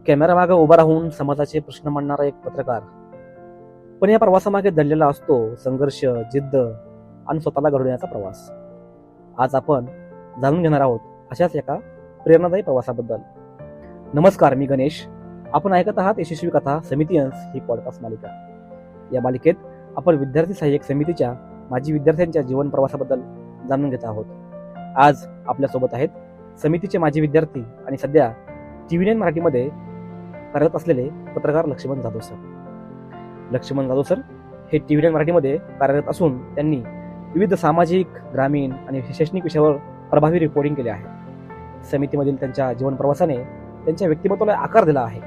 कॅमेरामागे उभा राहून समाजाचे प्रश्न मांडणारा एक पत्रकार, पण या प्रवासामागे दडलेला असतो संघर्ष, जिद्द आणि स्वतःला घडवण्याचा प्रवास. आज आपण जाणून घेणार आहोत अशाच एका प्रेरणादायी प्रवासाबद्दल. नमस्कार, मी गणेश. आपण ऐकत आहात यशस्वी कथा समिती अंश ही पॉडकास्ट मालिका. या मालिकेत आपण विद्यार्थी सहाय्यक समितीच्या माजी विद्यार्थ्यांच्या जीवन प्रवासाबद्दल जाणून घेत आहोत. आज आपल्यासोबत आहेत समितीचे माजी विद्यार्थी आणि सध्या TV9 मराठीमध्ये कार्यरत असलेले पत्रकार लक्ष्मण जाधव सर. लक्ष्मण जाधव सर हे TV9 मराठीमध्ये कार्यरत असून त्यांनी विविध सामाजिक, ग्रामीण आणि शैक्षणिक विषयावर प्रभावी रिपोर्टिंग केले आहे. समितीमधील त्यांच्या जीवन प्रवासाने त्यांच्या व्यक्तिमत्वाला आकार दिला आहे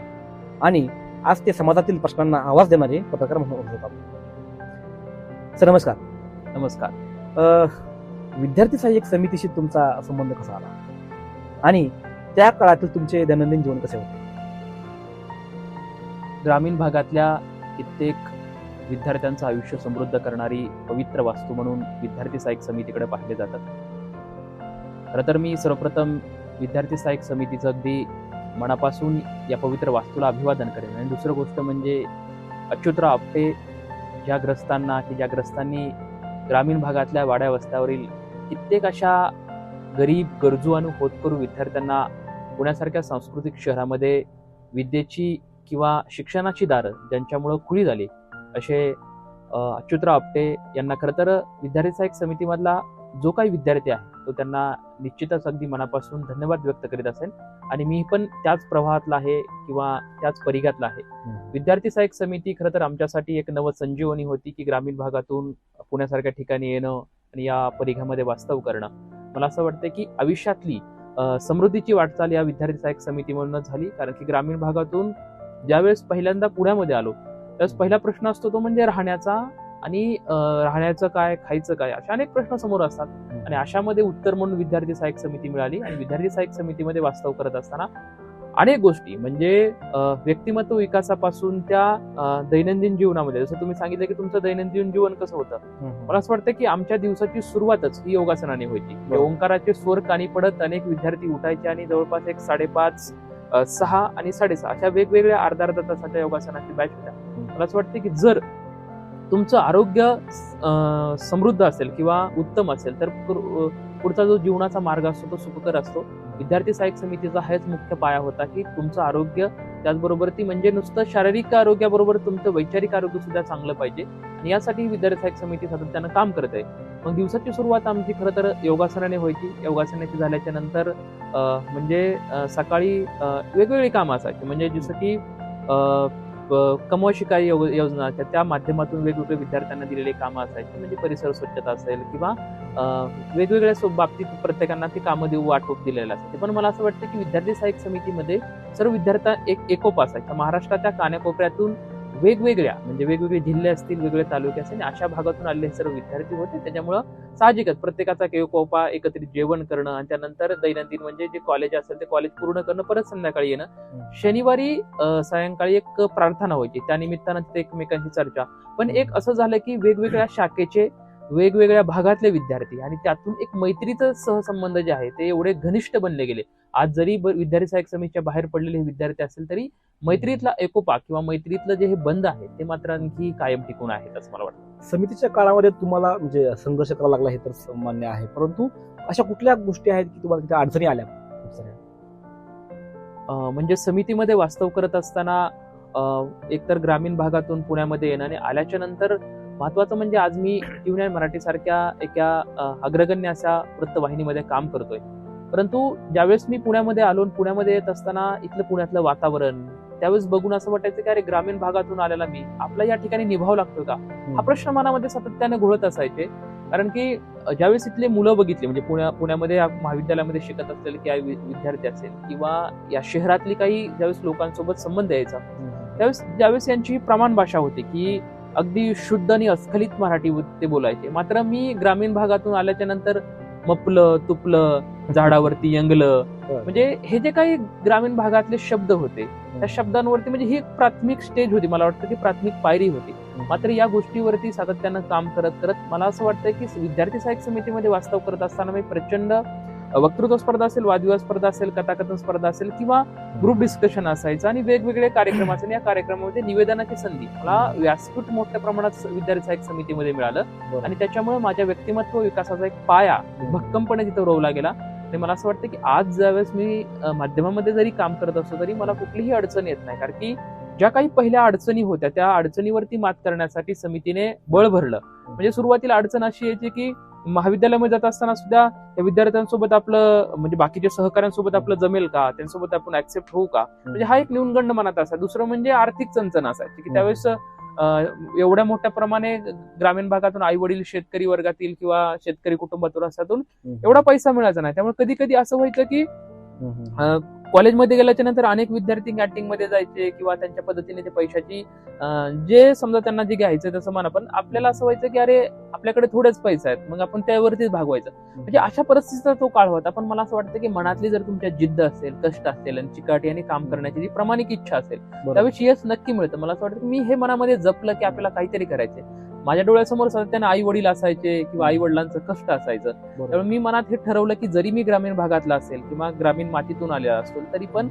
आणि आज ते समाजातील प्रश्नांना आवाज देणारे पत्रकार म्हणून ओळखले जातात. सर नमस्कार. नमस्कार. विद्यार्थी सहाय्यक समितीशी तुमचा संबंध कसा आला आणि त्या काळातील तुमचे दैनंदिन जीवन कसे होते? ग्रामीण भागातल्या कित्येक विद्यार्थ्यांचं आयुष्य समृद्ध करणारी पवित्र वास्तू म्हणून विद्यार्थी सहाय्यक समितीकडे पाहिले जातात. खरं तर मी सर्वप्रथम विद्यार्थी सहाय्यक समितीचं अगदी मनापासून या पवित्र वास्तूला अभिवादन करेन. आणि दुसरं गोष्ट म्हणजे अच्युतराव आपटे ज्या ग्रस्तांनी ग्रामीण भागातल्या वाड्या वस्त्यावरील कित्येक अशा गरीब, गरजू आणि होतकरू विद्यार्थ्यांना पुण्यासारख्या सांस्कृतिक शहरामध्ये विद्येची किंवा शिक्षणाची दारं ज्यांच्यामुळं खुली झाली असे अच्युतराव आपटे यांना खरं तर विद्यार्थी सहाय्यक समितीमधला जो काही विद्यार्थी आहे तो त्यांना निश्चितच अगदी मनापासून धन्यवाद व्यक्त करीत असेल. आणि मी पण त्याच प्रवाहातला आहे किंवा त्याच परिघातला आहे. विद्यार्थी सहाय्यक समिती खरं तर आमच्यासाठी एक नवसंजीवनी होती की ग्रामीण भागातून पुण्यासारख्या ठिकाणी येणं आणि या परिघामध्ये वास्तव करणं. मला असं वाटतं की आयुष्यातली समृद्धीची वाटचाल या विद्यार्थी सहाय्यक समितीमधूनच झाली. कारण की ग्रामीण भागातून ज्यावेळेस पहिल्यांदा पुण्यामध्ये आलो त्यावेळेस पहिला प्रश्न असतो तो म्हणजे राहण्याचा. आणि राहण्याचं काय, खायचं काय, अशा अनेक प्रश्न समोर असतात. आणि अशामध्ये उत्तर म्हणून विद्यार्थी सहाय्यक समिती मिळाली. आणि विद्यार्थी सहाय्यक समितीमध्ये वास्तव करत असताना अनेक गोष्टी म्हणजे व्यक्तिमत्व विकासापासून त्या दैनंदिन जीवनामध्ये, जसं तुम्ही सांगितलं की तुमचं दैनंदिन जीवन कसं होतं, मला असं वाटतं की आमच्या दिवसाची सुरुवातच ही योगासनाने व्हायची. ओंकाराचे स्वर कानी पडत अनेक विद्यार्थी उठायचे आणि जवळपास एक 5:30, 6 आणि 6:30 अशा वेगवेगळ्या अर्धा तासाच्या योगासनाची बॅच होत्या. मला असं वाटतं की जर तुमचं आरोग्य समृद्ध असेल किंवा उत्तम असेल तर पुढचा जो जीवनाचा मार्ग असतो तो सुखकर असतो. विद्यार्थी सहाय्यक समितीचा हाच मुख्य पाया होता की तुमचं आरोग्य, त्याचबरोबर ती म्हणजे नुसतं शारीरिक आरोग्याबरोबर तुमचं वैचारिक आरोग्य सुद्धा चांगलं पाहिजे. आणि यासाठी विद्यार्थी सहाय्यक समिती सातत्यानं काम करत आहे. मग दिवसाची सुरुवात आमची खरं तर योगासनाने व्हायची. योगासनाची झाल्याच्या नंतर म्हणजे सकाळी वेगवेगळी कामं असायची. म्हणजे जसं की कमवा शिकाई योजना त्या माध्यमातून वेगवेगळ्या विद्यार्थ्यांना दिलेली कामं असायची. म्हणजे परिसर स्वच्छता असेल किंवा वेगवेगळ्या बाबतीत प्रत्येकांना ती कामं देऊ वाटप दिलेलं असायचे. पण मला असं वाटतं की विद्यार्थी सहाय्यक समितीमध्ये सर्व विद्यार्थ्यांना एक एकोप असायचा. महाराष्ट्राच्या कानाकोपऱ्यातून वेगवेगळे जिल्हे असतील, वेगवेगळे तालुके असतील, अशा भागातून आलेले सर्व विद्यार्थी होते. त्याच्यामुळं साहजिकच प्रत्येकाचा एकोपा, एकत्रित जेवण करणं आणि त्यानंतर दैनंदिन म्हणजे जे कॉलेज असेल ते कॉलेज पूर्ण करणं, परत संध्याकाळी येणं. शनिवारी सायंकाळी एक प्रार्थना व्हायची, त्या निमित्तानं तिथे एकमेकांची चर्चा. पण एक असं झालं की वेगवेगळ्या शाखेचे वेगवेगळ्या भागातले विद्यार्थी आणि त्यातून एक मैत्रीचं सहसंबंध जे आहे ते एवढे घनिष्ठ बनले गेले. आज जरी विद्यार्थी सहाय्यक समितीच्या बाहेर पडलेले विद्यार्थी असेल तरी मैत्रीतला एकोपा किंवा मैत्रीतलं जे हे बंध आहे ते मात्र आणखी कायम टिकून आहेत असं मला वाटतं. समितीच्या काळामध्ये तुम्हाला म्हणजे संघर्ष करावा लागला हे तर मान्य आहे, परंतु अशा कुठल्या गोष्टी आहेत की तुम्हाला तिथे अडचणी आल्या? म्हणजे समितीमध्ये वास्तव करत असताना एकतर ग्रामीण भागातून पुण्यामध्ये येणं आणि आल्याच्या नंतर महत्वाचं म्हणजे आज मी TV9 मराठी सारख्या एका अग्रगण्य अशा वृत्तवाहिनीमध्ये काम करतोय. परंतु ज्यावेळेस मी पुण्यामध्ये आलो, पुण्यामध्ये येत असताना इथलं पुण्यातलं वातावरण त्यावेळेस बघून असं वाटायचं की अरे ग्रामीण भागातून आलेला मी आपला या ठिकाणी निभाव लागतोय का, हा प्रश्न मनामध्ये सातत्याने घोळत असायचे. कारण की ज्यावेळेस इथले मुलं बघितले म्हणजे पुण्यामध्ये महाविद्यालयामध्ये शिकत असलेले काही विद्यार्थी असेल किंवा या शहरातली काही ज्यावेळेस लोकांसोबत संबंध यायचा ज्यावेळेस यांची प्रमाण भाषा होती की अगदी शुद्ध आणि अस्खलित मराठी ते बोलायचे. मात्र मी ग्रामीण भागातून आल्याच्या नंतर मपलं, तुपलं, झाडावरती यंगलं, म्हणजे हे जे काही ग्रामीण भागातले शब्द होते त्या शब्दांवरती म्हणजे ही एक प्राथमिक स्टेज होती, मला वाटतं ती प्राथमिक पायरी होती. मात्र या गोष्टीवरती सातत्यानं काम करत करत मला असं वाटतं की विद्यार्थी सहाय्यक समितीमध्ये वास्तव करत असताना मी प्रचंड वक्तृत्व स्पर्धा असेल, वादविवाद स्पर्धा असेल, कथाकथन स्पर्धा असेल किंवा ग्रुप डिस्कशन असायचं आणि वेगवेगळे कार्यक्रम असेल. या कार्यक्रमामध्ये निवेदनाची संधी मला व्यासपीठ मोठ्या प्रमाणात विद्यार्थी सहाय्यक समितीमध्ये मिळालं आणि त्याच्यामुळे माझ्या व्यक्तिमत्व विकासाचा एक पाया भक्कमपणे तिथं रोवला गेला. आणि मला असं वाटतं की आज ज्यावेळेस मी माध्यमामध्ये जरी काम करत असतो तरी मला कुठलीही अडचण येत नाही, कारण की ज्या काही पहिल्या अडचणी होत्या त्या अडचणीवरती मात करण्यासाठी समितीने बळ भरलं. म्हणजे सुरुवातीला अडचण अशी यायची की महाविद्यालयामध्ये जात असताना सुद्धा त्या विद्यार्थ्यांसोबत आपलं म्हणजे बाकीच्या सहकाऱ्यांसोबत आपलं जमेल का, त्यांच्यासोबत आपण ऍक्सेप्ट होऊ का, म्हणजे हा एक न्यूनगंड मनात असायचा. दुसरं म्हणजे आर्थिक चणचण असायची की त्यावेळेस एवढ्या मोठ्या प्रमाणे ग्रामीण भागातून आई वडील शेतकरी वर्गातील किंवा शेतकरी कुटुंबातून असतातून एवढा पैसा मिळायचा नाही. त्यामुळे कधी कधी असं व्हायचं की कॉलेजमध्ये गेल्याच्या नंतर अनेक विद्यार्थी गॅटिंग मध्ये जायचे किंवा त्यांच्या पद्धतीने ते पैशाची जे समजा त्यांना जे घ्यायचं तसं म्हणा, पण आपल्याला असं व्हायचं की अरे आपल्याकडे थोडेच पैसे आहेत, मग आपण त्यावरतीच भागवायचं. म्हणजे अशा परिस्थितीचा तो काळ होता. पण मला असं वाटतं की मनातली जर तुमच्या जिद्द असेल, कष्ट असेल आणि चिकाटी आणि काम करण्याची जी प्रामाणिक इच्छा असेल त्यावेळी यश नक्की मिळतं. मला असं वाटतं की मी हे मनामध्ये जपलं की आपल्याला काहीतरी करायचंय. माझ्या डोळ्यासमोर सातत्याने आई वडील असायचे किंवा आई वडिलांचं कष्ट असायचं. त्यामुळे मी मनात हे ठरवलं की जरी मी ग्रामीण भागातला असेल किंवा ग्रामीण मातीतून आलेला असतो तरी पण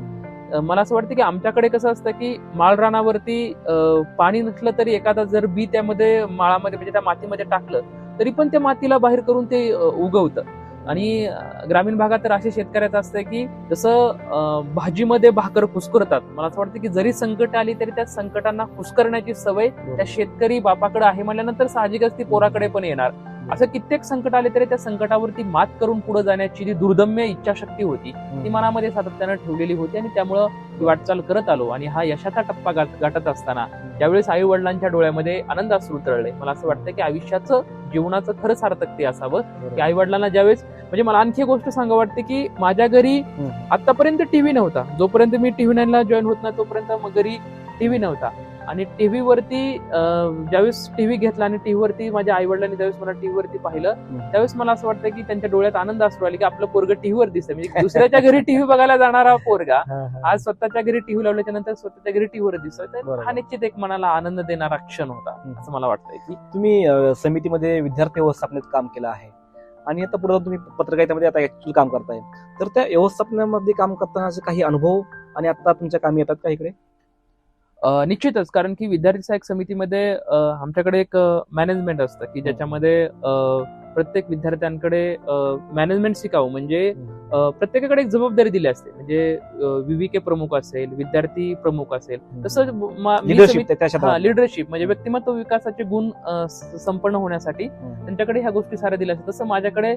मला असं वाटतं की आमच्याकडे कसं असतं की माळरानावरती पाणी नसलं तरी एखादा जर बी त्यामध्ये माळामध्ये म्हणजे त्या मातीमध्ये टाकलं तरी पण त्या मातीला बाहेर करून ते उगवतं. आणि ग्रामीण भागात तर असे शेतकऱ्याचं असतं की जसं भाजीमध्ये भाकर कुस्करतात, मला असं वाटतं की जरी संकट आली तरी त्या संकटांना कुस्करण्याची सवय त्या शेतकरी बापाकडे आहे म्हणल्यानंतर साहजिकच ती पोराकडे पण येणार. असं कित्येक संकट आले तरी त्या संकटावरती मात करून पुढे जाण्याची जी दुर्दम्य इच्छाशक्ती होती ती मनामध्ये सातत्यानं ठेवलेली होती आणि त्यामुळं ती वाटचाल करत आलो. आणि हा यशाचा टप्पा गाठत असताना ज्यावेळेस आई वडिलांच्या डोळ्यामध्ये आनंद अश्रू तरळले, मला असं वाटतं की आयुष्याचं जीवनाचं खरं सार्थक ते असावं की आई वडिलांना ज्यावेळेस म्हणजे मला आणखी एक गोष्ट सांगा वाटते की माझ्या घरी आतापर्यंत टीव्ही नव्हता. जोपर्यंत मी टीव्ही 9 ला जॉईन होत नाही तोपर्यंत मग घरी टीव्ही नव्हता. आणि टीव्हीवरती ज्यावेळेस टीव्ही घेतला आणि टीव्हीवरती माझ्या आई वडिलांनी ज्यावेळेस मला टीव्हीवरती पाहिलं त्यावेळेस मला असं वाटतं की त्यांच्या डोळ्यात आनंद असू आले की आपलं पोरग टीव्हीवर दिसतंय. म्हणजे दुसऱ्याच्या घरी टीव्ही बघायला जाणारा पोरगा आज स्वतःच्या घरी टीव्ही लावल्याच्या नंतर स्वतःच्या घरी टीव्हीवर दिसतोय. तर हा निश्चित एक मनाला आनंद देणारा क्षण होता असं मला वाटतंय. की तुम्ही समितीमध्ये विद्यार्थी व्यवस्थापनात काम केलं आहे आणि आता पुढे तुम्ही पत्रकारितेमध्ये आता ऍक्च्युअल काम करताय, तर त्या व्यवस्थापनामध्ये काम करताना काही अनुभव आणि आता तुमच्या कामी येतात का इकडे? निश्चितच, कारण की विद्यार्थी सहाय्यक समितीमध्ये आमच्याकडे एक मॅनेजमेंट असतं की ज्याच्यामध्ये प्रत्येक विद्यार्थ्यांकडे मॅनेजमेंट शिकावं म्हणजे प्रत्येकाकडे एक जबाबदारी दिली असते. म्हणजे विविके प्रमुख असेल, विद्यार्थी प्रमुख असेल, तसं लिडरशिप म्हणजे व्यक्तिमत्व विकासाचे गुण संपन्न होण्यासाठी त्यांच्याकडे ह्या गोष्टी साऱ्या दिल्या असतात. तसं माझ्याकडे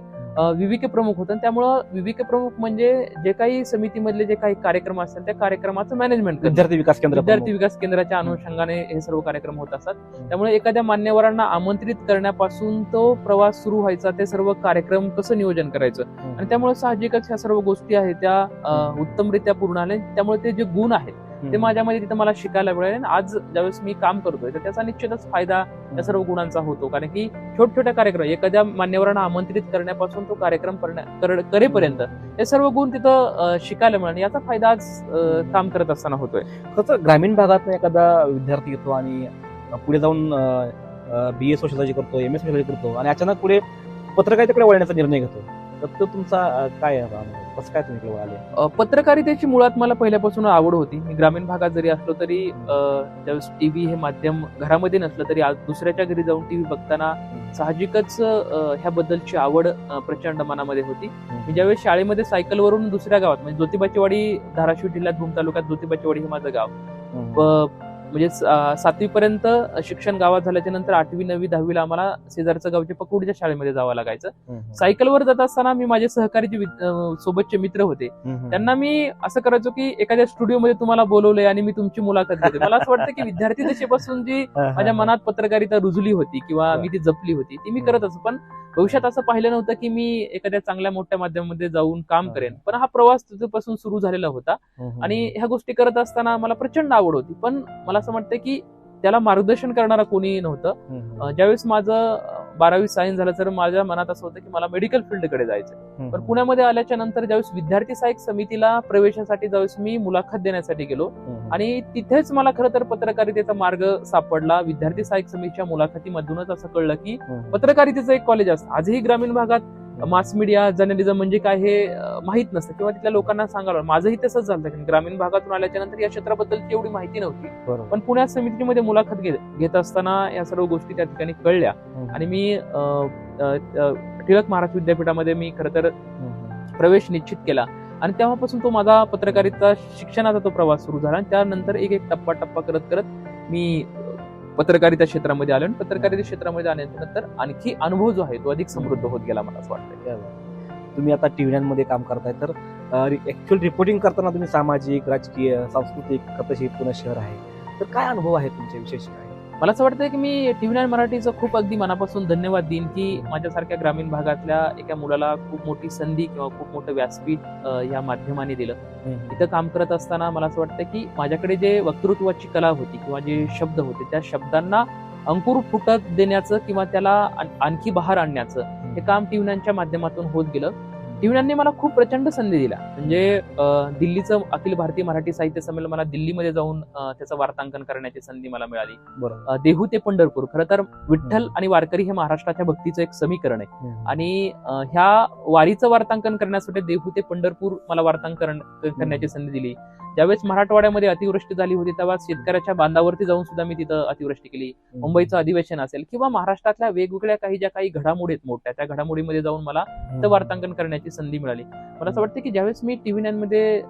विविके प्रमुख होतं. त्यामुळं विविके प्रमुख म्हणजे जे काही समितीमधले जे काही कार्यक्रम असतात त्या कार्यक्रमाचं मॅनेजमेंट, विद्यार्थी विकास केंद्राच्या अनुषंगाने हे सर्व कार्यक्रम होत असतात. त्यामुळे एखाद्या मान्यवरांना आमंत्रित करण्यापासून तो प्रवास सुरू व्हायचा, ते सर्व कार्यक्रम कसं नियोजन करायचं आणि त्यामुळे साहजिकच ह्या सर्व गोष्टी आहेत त्या उत्तमरित्या पूर्ण आल्या. त्यामुळे ते जे गुण आहेत ते माझ्यामध्ये तिथं मला शिकायला मिळाले. आज ज्यावेळेस मी काम करतोय तर त्याचा निश्चितच फायदा या सर्व गुणांचा होतो, कारण की छोट्या कार्यक्रम एखाद्या मान्यवरांना आमंत्रित करण्यापासून तो कार्यक्रम करेपर्यंत हे सर्व गुण तिथं शिकायला मिळाले. याचा फायदा आज काम करत असताना होतोय. कसं ग्रामीण भागात एखादा विद्यार्थी येतो आणि पुढे जाऊन BA सोशलॉजी करतो, MS सोशलॉजी करतो आणि अचानक पुढे पत्रकारितेकडे वळण्याचा निर्णय घेतो, तर तो तुमचा काय कसं काय तुम्ही आले? पत्रकारितेची मुळात मला पहिल्यापासून आवड होती. मी ग्रामीण भागात जरी असलो तरी ज्यावेळेस टीव्ही हे माध्यम घरामध्ये नसलं तरी आज दुसऱ्याच्या घरी जाऊन टीव्ही बघताना साहजिकच ह्याबद्दलची आवड प्रचंड मनामध्ये होती. मी ज्यावेळेस शाळेमध्ये सायकलवरून दुसऱ्या गावात म्हणजे ज्योतिबाची वाडी, धाराशिव जिल्ह्यात भूम तालुक्यात ज्योतिबाची वाडी हे माझं गाव, म्हणजे 7वी पर्यंत शिक्षण गावात झाल्याच्या नंतर 8वी 9वी 10वीला आम्हाला शेजारच्या गावच्या पकुडच्या शाळेमध्ये जावं लागायचं. सायकलवर जात असताना मी माझे सहकारी जे सोबतचे मित्र होते त्यांना मी असं करायचो की एखाद्या स्टुडिओमध्ये तुम्हाला बोलवलंय आणि मी तुमची मुलाखत घेते. मला असं वाटतं की विद्यार्थी दशेपासून जी माझ्या मनात पत्रकारिता रुजली होती किंवा मी ती जपली होती ती मी करत असतो. पण भविष्यात असं पाहिलं नव्हतं की मी एखाद्या चांगल्या मोठ्या माध्यमामध्ये जाऊन काम करेन. पण हा प्रवास तिथपासून सुरू झालेला होता आणि ह्या गोष्टी करत असताना मला प्रचंड आवड होती. पण मला असं वाटतं की त्याला मार्गदर्शन करणारा कोणी नव्हतं. ज्यावेळेस माझं 12वी सायन्स झालं तर माझ्या मनात असं होतं की मला मेडिकल फील्डकडे जायचं. पण पुण्यामध्ये आल्याच्या नंतर ज्यावेळेस विद्यार्थी सहाय्यक समितीला प्रवेशासाठी ज्यावेळेस मी मुलाखत देण्यासाठी गेलो आणि तिथेच मला खरं तर पत्रकारितेचा मार्ग सापडला. विद्यार्थी सहाय्यक समितीच्या मुलाखतीमधूनच असं कळलं की पत्रकारितेचं एक कॉलेज असतं. आजही ग्रामीण भागात मास मीडिया जर्नलिझम म्हणजे काय हे माहित नसतं किंवा तिथल्या लोकांना सांगायला. माझंही तसंच झालं की ग्रामीण भागातून आल्याच्या नंतर या क्षेत्राबद्दलची एवढी माहिती नव्हती. बरोबर. पण पुण्यात समितीमध्ये मुलाखत घेत असताना या सर्व गोष्टी त्या ठिकाणी कळल्या आणि मी टिळक महाराष्ट्र विद्यापीठामध्ये मी खरं तर प्रवेश निश्चित केला आणि तेव्हापासून तो माझा पत्रकारिता शिक्षणाचा तो प्रवास सुरू झाला आणि त्यानंतर एक एक टप्पा करत करत मी पत्रकारिता क्षेत्रामध्ये आलो आणि पत्रकारिता क्षेत्रामध्ये आल्यानंतर आणखी अनुभव जो आहे तो अधिक समृद्ध होत गेला मला असं वाटतं. तुम्ही आता टीव्ही काम करताय तर ऍक्च्युअल रिपोर्टिंग करताना तुम्ही सामाजिक, राजकीय, सांस्कृतिक कथाशी पुणे शहर आहे, तर काय अनुभव आहे तुमचे विशेष काय? मला असं वाटतं की मी टीव्ही मराठीचं खूप अगदी मनापासून धन्यवाद देईन की माझ्यासारख्या ग्रामीण भागातल्या एका मुलाला खूप मोठी संधी किंवा खूप मोठं व्यासपीठ या माध्यमाने दिलं. इथं काम करत असताना मला असं वाटतं की माझ्याकडे जे वक्तृत्वाची कला होती किंवा जे शब्द होते त्या शब्दांना अंकुर फुटत देण्याचं किंवा त्याला आणखी बहार आणण्याचं हे काम टीव्हीच्या माध्यमातून होत गेलं. टीव्हीने मला खूप प्रचंड संधी दिल्या. म्हणजे दिल्लीचं अखिल भारतीय मराठी साहित्य संमेलन मला दिल्लीमध्ये जाऊन त्याचं वार्तांकन करण्याची संधी मला मिळाली. देहू ते पंढरपूर. खरं तर विठ्ठल आणि वारकरी हे महाराष्ट्राच्या भक्तीचं एक समीकरण आहे आणि ह्या वारीचं वार्तांकन करण्यासाठी देहू ते पंढरपूर मला वार्तांकन करण्याची संधी दिली. ज्यावेळेस मराठवाड्यामध्ये अतिवृष्टी झाली होती तेव्हा शेतकऱ्याच्या बांधावरती जाऊन सुद्धा मी तिथं अतिवृष्टी केली. मुंबईचं अधिवेशन असेल किंवा महाराष्ट्रातल्या वेगवेगळ्या काही घडामोडी आहेत मोठ्या, त्या घडामोडीमध्ये जाऊन मला तिथं वार्तांकन करण्याची संधी मिळाली. मला असं वाटतं की ज्यावेळेस मी टीव्ही मध्ये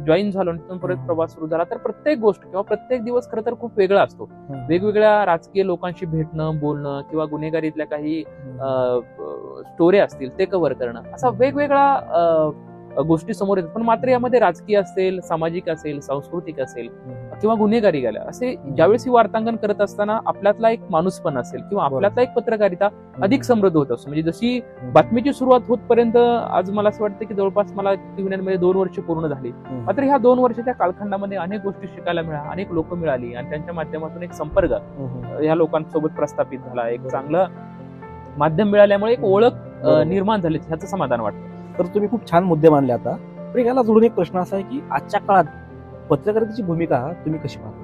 जॉईन झालो आणि तिथून परत प्रवास सुरू झाला तर प्रत्येक गोष्ट किंवा प्रत्येक दिवस खरं तर खूप वेगळा असतो. वेगवेगळ्या राजकीय लोकांशी भेटणं, बोलणं किंवा गुन्हेगारीतल्या काही स्टोरी असतील ते कव्हर करणं, असा वेगवेगळा गोष्टी समोर येतात. पण मात्र यामध्ये राजकीय असेल, सामाजिक असेल, सांस्कृतिक असेल किंवा गुन्हेगारी गेल्या असे ज्यावेळेस ही वार्तांकन करत असताना आपल्यातला एक माणूसपण असेल किंवा आपल्यातला एक पत्रकारिता अधिक समृद्ध होत असतो. म्हणजे जशी बातमीची सुरुवात होतपर्यंत आज मला असं वाटतं की जवळपास मला टीव्हीमध्ये 2 वर्ष पूर्ण झाली. मात्र ह्या 2 वर्षाच्या कालखंडामध्ये अनेक गोष्टी शिकायला मिळाल्या, अनेक लोक मिळाली आणि त्यांच्या माध्यमातून एक संपर्क ह्या लोकांसोबत प्रस्थापित झाला. एक चांगलं माध्यम मिळाल्यामुळे एक ओळख निर्माण झाली, ह्याचं समाधान वाटतं. तर तुम्ही खूप छान मुद्दे मांडले. आता पण याला जोडून एक प्रश्न असा आहे की आजच्या काळात पत्रकारितेची भूमिका तुम्ही कशी पाहता?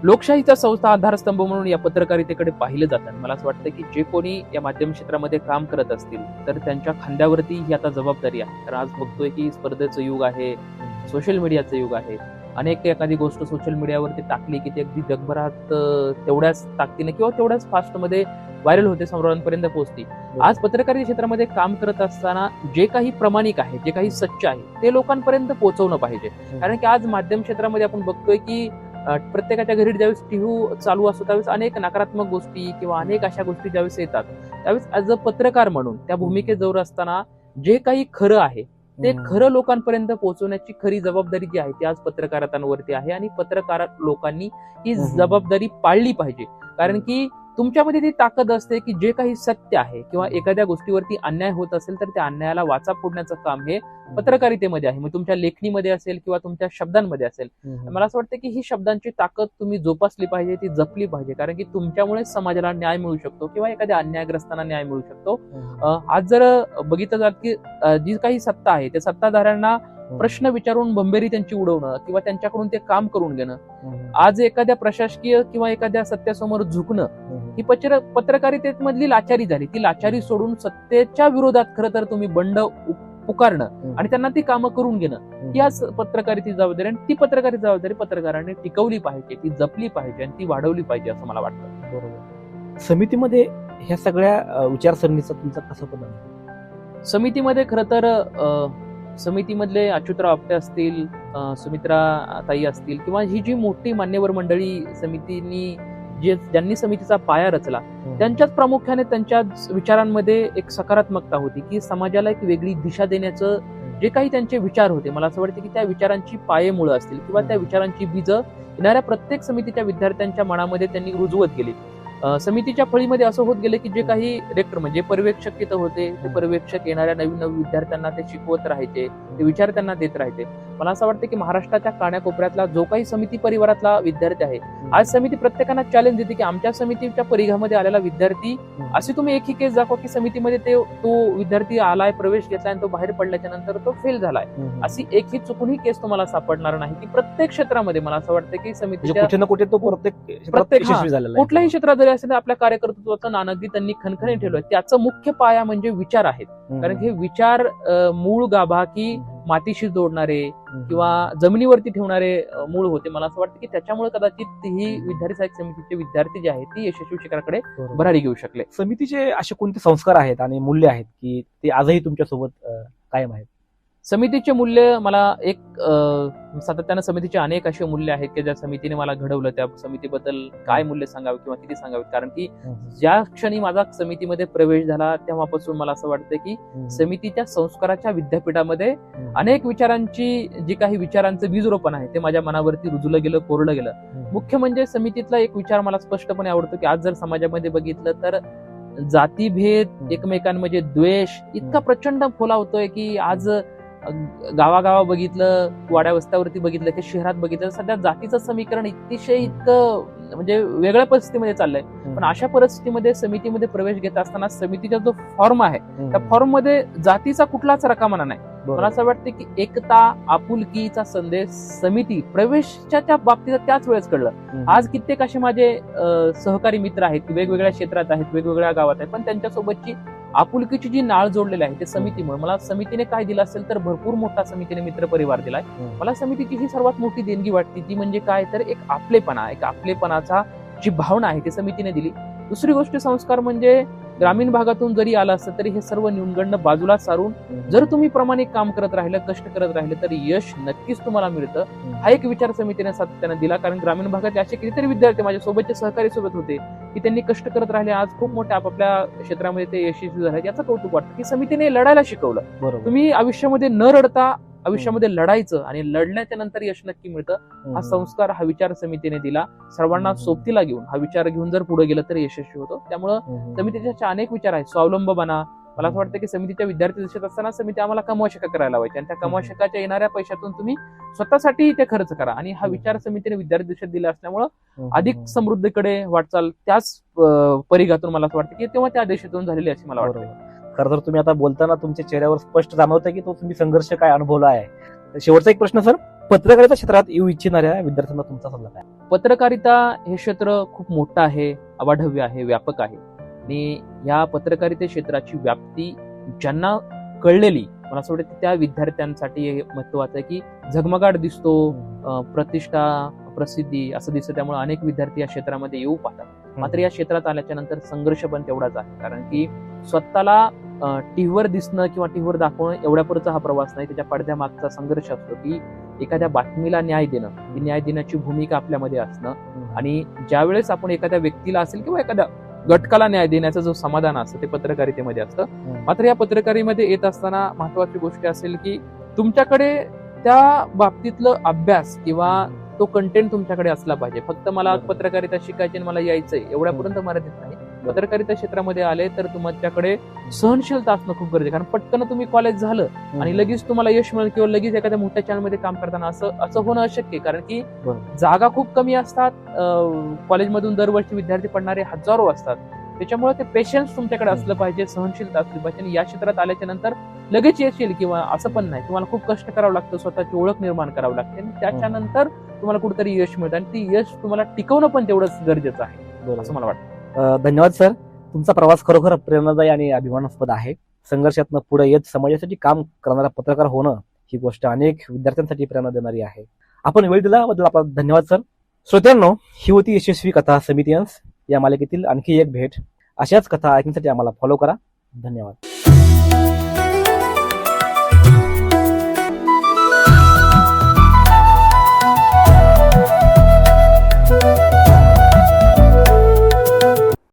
लोकशाहीचा संस्था आधारस्तंभ म्हणून या पत्रकारितेकडे पाहिलं जातं. मला असं वाटतं की जे कोणी या माध्यम क्षेत्रामध्ये काम करत असतील तर त्यांच्या खांद्यावरती ही आता जबाबदारी आहे. तर आज बघतोय की स्पर्धेचं युग आहे, सोशल मीडियाचं युग आहे. अनेक एखादी गोष्ट सोशल मीडियावरती टाकली की ती अगदी जगभरात तेवढ्याच ताकदीने किंवा तेवढ्याच फास्टमध्ये व्हायरल होते, सर्वांपर्यंत पोहोचते. आज पत्रकारिता क्षेत्रामध्ये काम करत असताना जे काही प्रामाणिक आहे, जे काही सच्च आहे ते लोकांपर्यंत पोहोचवणं पाहिजे. कारण की आज माध्यम क्षेत्रामध्ये आपण बघतोय की प्रत्येकाच्या घरी ज्यावेळेस टीव्ही चालू असतो त्यावेळेस अनेक नकारात्मक गोष्टी किंवा अनेक अशा गोष्टी ज्यावेळेस येतात त्यावेळेस ऍज अ पत्रकार म्हणून त्या भूमिकेजवळ असताना जे काही खरं आहे ते खरं लोकांपर्यंत पोहोचवण्याची खरी जबाबदारी जी आहे ती आज पत्रकारांवरती आहे आणि पत्रकार लोकांनी ही जबाबदारी पाळली पाहिजे. कारण की तुमच्यामध्ये ती ताकद असते की जे काही सत्य आहे किंवा एखाद्या गोष्टीवरती अन्याय होत असेल तर त्या अन्यायाला वाचा फोडण्याचं काम हे पत्रकारितेमध्ये आहे. मग तुमच्या लेखणीमध्ये असेल किंवा तुमच्या शब्दांमध्ये असेल. मला असं वाटतं की ही शब्दांची ताकद तुम्ही जोपासली पाहिजे, ती जपली पाहिजे. कारण की तुमच्यामुळे समाजाला न्याय मिळू शकतो किंवा एखाद्या अन्यायग्रस्तांना न्याय मिळू शकतो. आज जर बघितलं जात की जी काही सत्ता आहे त्या सत्ताधाऱ्यांना प्रश्न विचारून भंबेरी त्यांची उडवणं किंवा त्यांच्याकडून ते काम करून घेणं, आज एखाद्या प्रशासकीय किंवा एखाद्या सत्तेसमोर झुकणं ही पत्रकारितेमधली लाचारी झाली. ती लाचारी सोडून सत्तेच्या विरोधात खरं तर तुम्ही बंड पुकारणं आणि त्यांना ती कामं करून घेणं ही आज पत्रकारितेची जबाबदारी आणि ती पत्रकारिता जबाबदारी पत्रकारांनी टिकवली पाहिजे, ती जपली पाहिजे आणि ती वाढवली पाहिजे असं मला वाटतं. बरोबर. समितीमध्ये ह्या सगळ्या विचारसरणीचा तुमचा कसा पदार्थ? समितीमध्ये खरं तर समितीमधले अच्युतराव आपटे असतील, सुमित्रा ताई असतील किंवा ही जी मोठी मान्यवर मंडळी समितीनी ज्यांनी समितीचा पाया रचला त्यांच्याच प्रामुख्याने त्यांच्या विचारांमध्ये एक सकारात्मकता होती की समाजाला एक वेगळी दिशा देण्याचं जे काही त्यांचे विचार होते. मला असं वाटतं की त्या विचारांची पायेमुळं असतील किंवा त्या विचारांची बीज येणाऱ्या प्रत्येक समितीच्या विद्यार्थ्यांच्या मनामध्ये त्यांनी रुजवत गेली. समितीच्या फळीमध्ये असं होत गेलं की जे काही रेक्टर म्हणजे पर्यवेक्षक तिथं होते ते पर्यवेक्षक येणाऱ्या नवीन विद्यार्थ्यांना ते शिकवत राहायचे, ते विचार त्यांना देत राहायचे. मला असं वाटतं की महाराष्ट्राच्या कानाकोपऱ्यातला जो काही समिती परिवारातला विद्यार्थी आहे, आज समिती प्रत्येकांना चॅलेंज देते की आमच्या समितीच्या परिघामध्ये आलेला विद्यार्थी, अशी तुम्ही एकही केस दाखवा की समितीमध्ये तो विद्यार्थी आलाय, प्रवेश घेतलाय आणि तो बाहेर पडल्याच्या नंतर तो फेल झालाय, अशी एकही चुकूनही केस तुम्हाला सापडणार नाही. की प्रत्येक क्षेत्रामध्ये मला असं वाटतं की समितीच्या कुठे ना कुठे तो प्रत्येक यशस्वी झालेला आहे. कुठल्याही क्षेत्रात जरी असेल तर आपल्या कार्यकर्तृत्वाचं नाणं त्यांनी खणखणी ठेवलंय. त्याचं मुख्य पाया म्हणजे विचार आहेत. कारण हे विचार मूळ गाभा की मातीशी जोडणारे किंवा जमिनीवरती ठेवणारे मूळ होते. मला असं वाटतं की त्याच्यामुळे कदाचित ही विद्यार्थी सहाय्यक समितीचे विद्यार्थी जे आहेत ती यशस्वी शिखराकडे भरारी घेऊ शकले. समितीचे असे कोणते संस्कार आहेत आणि मूल्य आहेत की ते आजही तुमच्यासोबत कायम आहेत? समितीचे मूल्य मला एक सातत्यानं समितीचे अनेक असे मूल्य आहेत की ज्या समितीने मला घडवलं. त्या समितीबद्दल काय मूल्य सांगावे किंवा किती सांगावे, कारण की ज्या क्षणी माझा समितीमध्ये प्रवेश झाला तेव्हापासून मला असं वाटतं की समितीच्या संस्काराच्या विद्यापीठामध्ये अनेक विचारांची जी काही विचारांचं बीजरोपण आहे ते माझ्या मनावरती रुजलं गेलं, कोरलं गेलं. मुख्य म्हणजे समितीतला एक विचार मला स्पष्टपणे आवडतो की आज जर समाजामध्ये बघितलं तर जातीभेद, एकमेकांमध्ये द्वेष इतका प्रचंड फोलावतोय की आज गावागावा बघितलं, वाड्या वस्त्यावरती बघितलं की शहरात बघितलं, सध्या जातीचं समीकरण अतिशय इतकं म्हणजे वेगळ्या परिस्थितीमध्ये चाललंय. पण अशा परिस्थितीमध्ये समितीमध्ये प्रवेश घेत असताना समितीचा जो फॉर्म आहे त्या फॉर्म मध्ये जातीचा कुठलाच रकामना नाही. मला असं वाटतं की एकता, आपुलकीचा संदेश समिती प्रवेशाच्या बाबतीत त्याच वेळेस कळलं. आज कित्येक असे माझे सहकारी मित्र आहेत की वेगवेगळ्या क्षेत्रात आहेत, वेगवेगळ्या गावात आहेत, पण त्यांच्यासोबतची आपुलकीची जी नाळ जोडलेली आहे ते समितीमुळे. मला समितीने काय दिलं असेल तर भरपूर मोठा समितीने मित्र परिवार दिलाय. मला समितीची ही सर्वात मोठी देणगी वाटते ती म्हणजे काय तर एक आपलेपणाचा जी भावना आहे ती समितीने दिली. दुसरी गोष्ट संस्कार म्हणजे ग्रामीण भागातून जरी आला असतं तरी हे सर्व न्यूनगंड बाजूला सारून जर तुम्ही प्रामाणिक काम करत राहिलं, कष्ट करत राहिलं तर यश नक्कीच तुम्हाला मिळतं. हा एक विचार समितीने सातत्याने दिला. कारण ग्रामीण भागातले असे कितीतरी विद्यार्थी माझ्या सोबतचे सहकारी सोबत होते की त्यांनी कष्ट करत राहिले, आज खूप मोठ्या आपापल्या क्षेत्रामध्ये ते यशस्वी झाले. याचं कौतुक वाटतं की समितीने लढायला शिकवलं. तुम्ही आयुष्यामध्ये न रडता आयुष्यामध्ये लढायचं आणि लढण्याच्या नंतर यश नक्की मिळतं. हा संस्कार, हा विचार समितीने दिला. सर्वांना सोबतीला घेऊन हा विचार घेऊन जर पुढे गेलं तर यशस्वी होतो. त्यामुळं समितीच्या अनेक विचार आहेत. स्वावलंब बना. मला असं वाटतं की समितीच्या विद्यार्थी दशेत असताना समिती आम्हाला कमवाशिका करायला लावायची आणि त्या कमवाशिकाच्या येणाऱ्या पैशातून तुम्ही स्वतःसाठी ते खर्च करा. आणि हा विचार समितीने विद्यार्थी दशेत दिला असल्यामुळं अधिक समृद्धीकडे वाटचाल त्याच परिघातून मला असं वाटतं की तेव्हा त्या देशातून झालेली अशी मला वाटतं. खरं तर तुम्ही आता बोलताना तुमच्या चेहऱ्यावर स्पष्ट जाणवतं की तो तुम्ही संघर्ष काय अनुभवला आहे. शेवटचा एक प्रश्न सर, पत्रकारिता क्षेत्रात येऊ इच्छिणाऱ्या विद्यार्थ्यांना तुमचा सल्ला काय? पत्रकारिता हे क्षेत्र खूप मोठं आहे, अवाढव्य आहे, व्यापक आहे. आणि या पत्रकारिता क्षेत्राची व्याप्ती ज्यांना कळलेली मला असं वाटतं त्या विद्यार्थ्यांसाठी हे महत्वाचं आहे की झगमगाट दिसतो, प्रतिष्ठा, प्रसिद्धी असं दिसतं. त्यामुळे अनेक विद्यार्थी या क्षेत्रामध्ये येऊ पाहतात. मात्र या क्षेत्रात आल्याच्या नंतर संघर्ष पण तेवढाच आहे. कारण की स्वतःला टीव्हीवर दिसणं किंवा टीव्हीवर दाखवणं एवढ्यापुरता हा प्रवास नाही. त्याच्या पडद्यामागचा संघर्ष असतो की एखाद्या बातमीला न्याय देणं, ही न्याय देण्याची भूमिका आपल्यामध्ये असणं. आणि ज्यावेळेस आपण एखाद्या व्यक्तीला असेल किंवा एखाद्या घटकाला न्याय देण्याचं जो समाधान असतं ते पत्रकारितेमध्ये असतं. मात्र या पत्रकारितेमध्ये येत असताना महत्वाची गोष्ट असेल की तुमच्याकडे त्या बाबतीतलं अभ्यास किंवा तो कंटेंट तुमच्याकडे असला पाहिजे. फक्त मला पत्रकारिता शिकायची आणि मला यायचंय एवढ्यापर्यंत मर्यादित नाही. पत्रकारिता क्षेत्रामध्ये आले तर तुमच्याकडे सहनशीलता असणं खूप गरजेचं. कारण पटकन तुम्ही कॉलेज झालं आणि लगेच तुम्हाला यश मिळेल किंवा लगेच एखाद्या मोठ्या चॅनलमध्ये काम करताना असं होणं अशक्य आहे. कारण की जागा खूप कमी असतात. कॉलेजमधून दरवर्षी विद्यार्थी पडणारे हजारो असतात. त्याच्यामुळे ते पेशन्स तुमच्याकडे असलं पाहिजे, सहनशीलता असली पाहिजे. आणि या क्षेत्रात आल्याच्या नंतर लगेच यश येईल किंवा असं पण नाही. तुम्हाला खूप कष्ट करावं लागतं, स्वतःची ओळख निर्माण करावं लागते आणि त्याच्यानंतर तुम्हाला कुठेतरी यश मिळतं. आणि ती यश तुम्हाला टिकवणं पण तेवढंच गरजेचं आहे असं मला वाटतं. धन्यवाद सर. तुमचा प्रवास खरोखर प्रेरणादायी आणि अभिमानास्पद आहे. संघर्षातनं पुढे येत समाजासाठी काम करणारा पत्रकार होणं ही गोष्ट अनेक विद्यार्थ्यांसाठी प्रेरणा देणारी आहे. आपण वेळ दिल्याबद्दल आपला धन्यवाद सर. श्रोत्यांनो, ही होती यशस्वी कथा समितियन्स या मालिकेतील आणखी एक भेट. अशाच कथा ऐकण्यासाठी आम्हाला फॉलो करा. धन्यवाद.